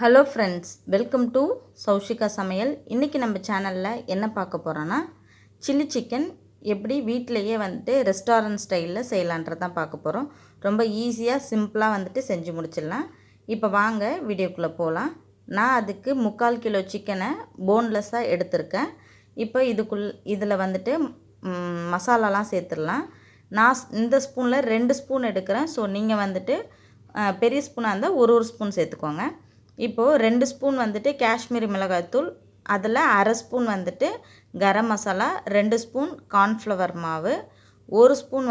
Hello friends, welcome to Saushika சமையல். இன்றைக்கி நம்ம சேனலில் என்ன பார்க்க போகிறோன்னா, சில்லி சிக்கன் எப்படி வீட்டிலையே ரெஸ்டாரண்ட் ஸ்டைலில் செய்யலான்றது தான் பார்க்க போகிறோம். ரொம்ப ஈஸியாக சிம்பிளாக செஞ்சு முடிச்சிடலாம். இப்போ வாங்க வீடியோக்குள்ளே போகலாம். நான் அதுக்கு 3/4 கிலோ சிக்கனை போன்லெஸ்ஸாக எடுத்திருக்கேன். இப்போ இதில் மசாலாலாம் சேர்த்துடலாம். நான் இந்த ஸ்பூனில் 2 ஸ்பூன் எடுக்கிறேன். ஸோ நீங்கள் பெரிய ஸ்பூனாக இருந்தால் ஒரு ஸ்பூன் சேர்த்துக்கோங்க. இப்போது 2 ஸ்பூன் காஷ்மீரி மிளகாய்த்தூள், அதில் அரை spoon garam masala, 2 spoon cornflour மாவு, 1 ஸ்பூன்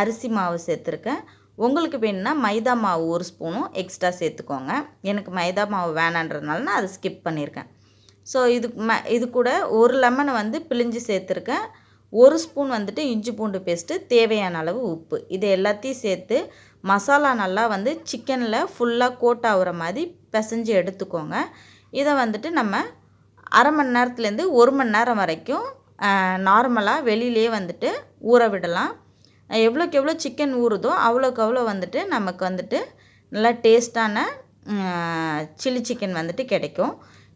அரிசி மாவு சேர்த்துருக்கேன். உங்களுக்கு வேணும்னா மைதா மாவு 1 ஸ்பூனும் எக்ஸ்ட்ரா சேர்த்துக்கோங்க. எனக்கு மைதா மாவு வேணான்றதுனால நான் அதை ஸ்கிப் பண்ணியிருக்கேன். ஸோ இது கூட 1 லெமனை பிழிஞ்சு சேர்த்துருக்கேன். 1 ஸ்பூன் இஞ்சி பூண்டு பேஸ்ட்டு, தேவையான அளவு உப்பு, இது எல்லாத்தையும் சேர்த்து மசாலா நல்லா சிக்கனில் ஃபுல்லாக கோட் ஆகுற மாதிரி பிசைஞ்சு எடுத்துக்கோங்க. இதை நம்ம அரை மணி நேரத்துலேருந்து 1 மணி நேரம் வரைக்கும் நார்மலாக வெளியிலே ஊற விடலாம். எவ்வளோக்கு எவ்வளோ சிக்கன் ஊறுதோ அவ்வளோக்கு அவ்வளோ நமக்கு நல்லா டேஸ்ட்டான சில்லி சிக்கன் கிடைக்கும்.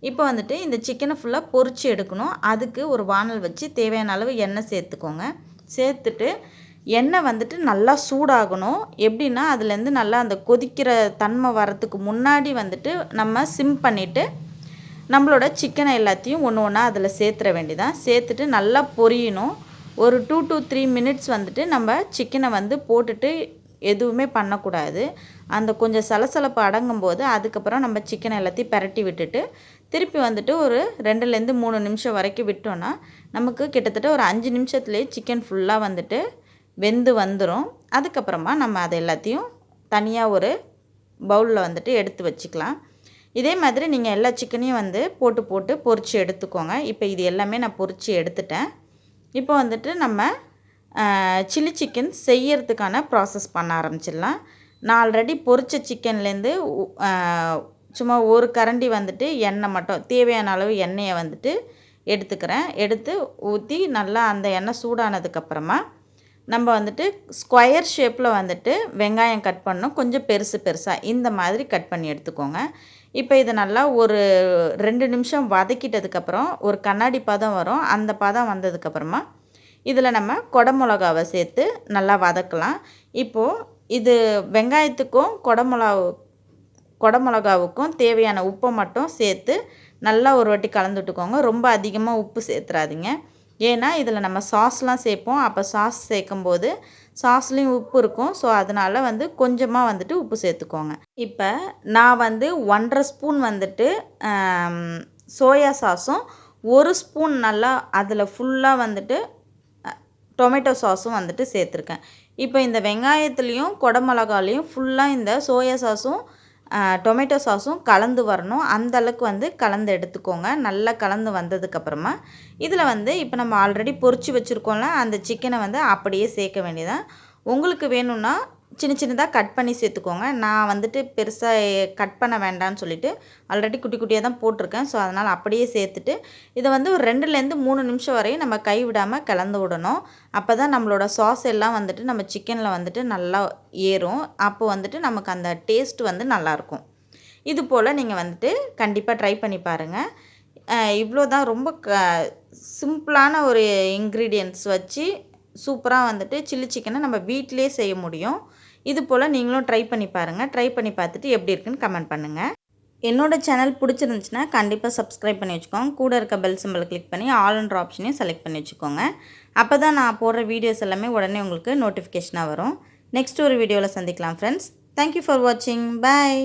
இப்போ இந்த சிக்கனை ஃபுல்லாக பொரித்து எடுக்கணும். அதுக்கு ஒரு வானல் வச்சு தேவையான அளவு எண்ணெய் சேர்த்துக்கோங்க. சேர்த்துட்டு எண்ணெய் நல்லா சூடாகணும். எப்படின்னா அதுலேருந்து நல்லா அந்த கொதிக்கிற தன்மை வரத்துக்கு முன்னாடி நம்ம சிம் பண்ணிவிட்டு நம்மளோட சிக்கனை எல்லாத்தையும் ஒன்று ஒன்றா அதில் சேர்த்துற வேண்டியதான். சேர்த்துட்டு நல்லா பொரியணும். ஒரு 2 to 3 மினிட்ஸ் நம்ம சிக்கனை போட்டுட்டு எதுவுமே பண்ணக்கூடாது. அந்த கொஞ்சம் சலசலப்பு அடங்கும்போது அதுக்கப்புறம் நம்ம சிக்கனை எல்லாத்தையும் பரட்டி விட்டுட்டு திருப்பி ஒரு 2லேருந்து 3 நிமிஷம் வரைக்கும் விட்டோன்னா நமக்கு கிட்டத்தட்ட ஒரு 5 நிமிஷத்துலேயே சிக்கன் ஃபுல்லாக வெந்து வந்துடும். அதுக்கப்புறமா நம்ம அதை எல்லாத்தையும் தனியாக ஒரு பவுலில் எடுத்து வச்சுக்கலாம். இதே மாதிரி நீங்கள் எல்லா சிக்கனையும் போட்டு பொரித்து எடுத்துக்கோங்க. இப்போ இது எல்லாமே நான் பொரித்து எடுத்துட்டேன். இப்போ நம்ம சில்லி சிக்கன் செய்யறதுக்கான ப்ராசஸ் பண்ண ஆரம்பிச்சிடலாம். நான் ஆல்ரெடி பொரிச்ச சிக்கன்லேருந்து சும்மா ஒரு கரண்டி எண்ணெய் மட்டும், தேவையான அளவு எண்ணெயை எடுத்துக்கிறேன். எடுத்து ஊற்றி நல்லா அந்த எண்ணெய் சூடானதுக்கப்புறமா நம்ம ஸ்கொயர் ஷேப்பில் வெங்காயம் கட் பண்ணணும். கொஞ்சம் பெருசாக இந்த மாதிரி கட் பண்ணி எடுத்துக்கோங்க. இப்போ இதை நல்லா ஒரு 2 நிமிஷம் வதக்கிட்டதுக்கப்புறம் ஒரு கண்ணாடி பதம் வரும். அந்த பதம் வந்ததுக்கப்புறமா இதில் நம்ம குடமிளகாவை சேர்த்து நல்லா வதக்கலாம். இப்போது இது வெங்காயத்துக்கும் குடமிளகாவுக்கும் தேவையான உப்பை மட்டும் சேர்த்து நல்லா ஒரு வாட்டி கலந்து விட்டுக்கோங்க. ரொம்ப அதிகமாக உப்பு சேர்த்துறாதீங்க. ஏன்னா இதில் நம்ம சாஸ்லாம் சேர்ப்போம். அப்போ சாஸ் சேர்க்கும்போது சாஸ்லேயும் உப்பு இருக்கும். ஸோ அதனால் கொஞ்சமாக உப்பு சேர்த்துக்கோங்க. இப்போ நான் 1.5 ஸ்பூன் சோயா சாஸும் 1 ஸ்பூன் நல்லா அதில் ஃபுல்லாக டொமேட்டோ சாஸும் சேர்த்துருக்கேன். இப்போ இந்த வெங்காயத்துலேயும் குடமிளகாலையும் ஃபுல்லாக இந்த சோயா சாஸும் டொமேட்டோ சாஸும் கலந்து வரணும். அந்தளவுக்கு கலந்து எடுத்துக்கோங்க. நல்லா கலந்து வந்ததுக்கப்புறமா இதில் இப்போ நம்ம ஆல்ரெடி பொரித்து வச்சுருக்கோம்ல அந்த சிக்கனை அப்படியே சேர்க்க வேண்டியதான். உங்களுக்கு வேணும்னா சின்ன சின்னதாக கட் பண்ணி சேர்த்துக்கோங்க. நான் பெருசாக கட் பண்ண வேண்டாம்னு சொல்லிவிட்டு ஆல்ரெடி குட்டி குட்டியாக தான் போட்டிருக்கேன். ஸோ அதனால் அப்படியே சேர்த்துட்டு இதை ஒரு 2லேருந்து 3 நிமிஷம் வரையும் நம்ம கை விடாமல் கலந்து விடணும். அப்போ தான் நம்மளோட சாஸ் எல்லாம் நம்ம சிக்கனில் நல்லா ஏறும். அப்போ நமக்கு அந்த டேஸ்ட் நல்லாயிருக்கும். இது போல் நீங்கள் கண்டிப்பாக ட்ரை பண்ணி பாருங்கள். இவ்வளோ தான். ரொம்ப சிம்பிளான ஒரு இன்க்ரீடியன்ட்ஸ் வச்சு சூப்பராக சில்லி சிக்கனை நம்ம வீட்டிலே செய்ய முடியும். இது போல் நீங்களும் ட்ரை பண்ணி பாருங்கள். ட்ரை பண்ணி பார்த்துட்டு எப்படி இருக்குன்னு கமெண்ட் பண்ணுங்கள். என்னோடய சேனல் பிடிச்சிருந்துச்சுன்னா கண்டிப்பாக சப்ஸ்கிரைப் பண்ணி வச்சுக்கோங்க. கூட இருக்க பெல் சிம்பிளை கிளிக் பண்ணி ஆல்ன்ற ஆப்ஷனையும் செலக்ட் பண்ணி வச்சுக்கோங்க. அப்போ தான் நான் போடுற வீடியோஸ் எல்லாமே உடனே உங்களுக்கு நோட்டிஃபிகேஷனாக வரும். நெக்ஸ்ட் ஒரு வீடியோவில் சந்திக்கலாம் ஃப்ரெண்ட்ஸ். தேங்க்யூ ஃபார் வாட்சிங். பாய்.